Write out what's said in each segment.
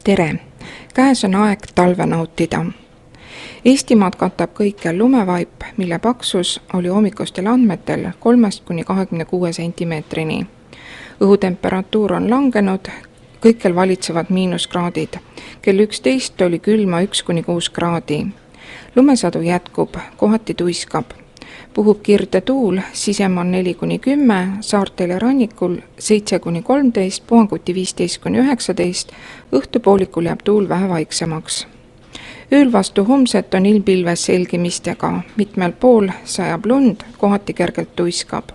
Tere! Käes on aeg talve nautida. Eestimaad katab kõikjal lumevaip, mille paksus oli hommikustel andmetel 3–26 sentimeetrini. Õhutemperatuur on langenud, kõikjal valitsevad miinuskraadid. Kell 11 oli külma 1–6 kraadi. Lumesadu jätkub, kohati tuiskab. Puhub kirde tuul, sisemaa on 4–10, saartel ja rannikul 7–13, puhanguti 15–19, õhtupoolikul jääb tuul vähe vaiksemaks. Ööl vastu homset on ilmpilves selgimistega, mitmel pool sajab lund, kohati kergelt tuiskab.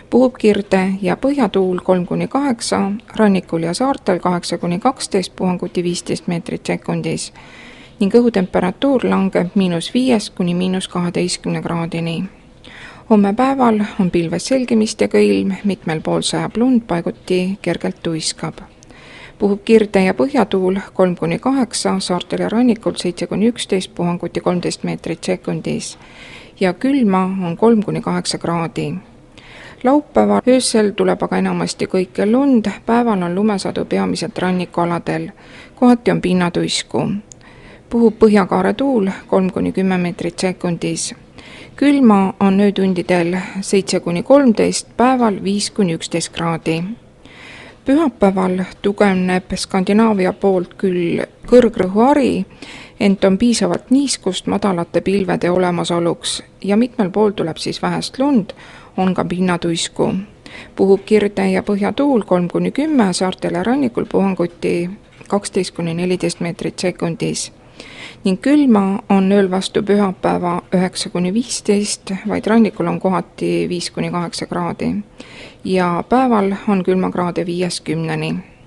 Puhub kirde ja põhjatuul 3–8, rannikul ja saartel 8–12, puhanguti 15 meetrit sekundis ning õhutemperatuur langeb -5 kuni -12 kraadini. Homme päeval on pilves selgimistega ilm, mitmel pool sajab lund, paiguti kergelt tuiskab. Puhub kirde ja põhjatuul 3–8, saartel ja rannikul 7–11, puhanguti 13 meetrit sekundis ja külma on 3–8 kraadi. Laupäeval öösel tuleb aga enamasti kõike lund, päeval on lumesadu peamiselt rannikualadel, kohati on pinnatuisku. Puhub põhjakaare tuul 3–10 meetrit sekundis. Külma on öötundidel 7–13, päeval 5–11 kraadi. Pühapäeval tugevneb Skandinaavia poolt küll kõrgrõhuari, ent on piisavalt niiskust madalate pilvede olemasoluks ja mitmel pool tuleb siis vähest lund, on ka pinnatuisku. Puhub kirde ja põhjatuul 3–10, saartel ja rannikul puhanguti 12–14 meetrit sekundis. Ning külma on ööl vastu pühapäeva 9–15, vaid rannikul on kohati 5–8 kraadi. Ja päeval on külmakraade 5–10.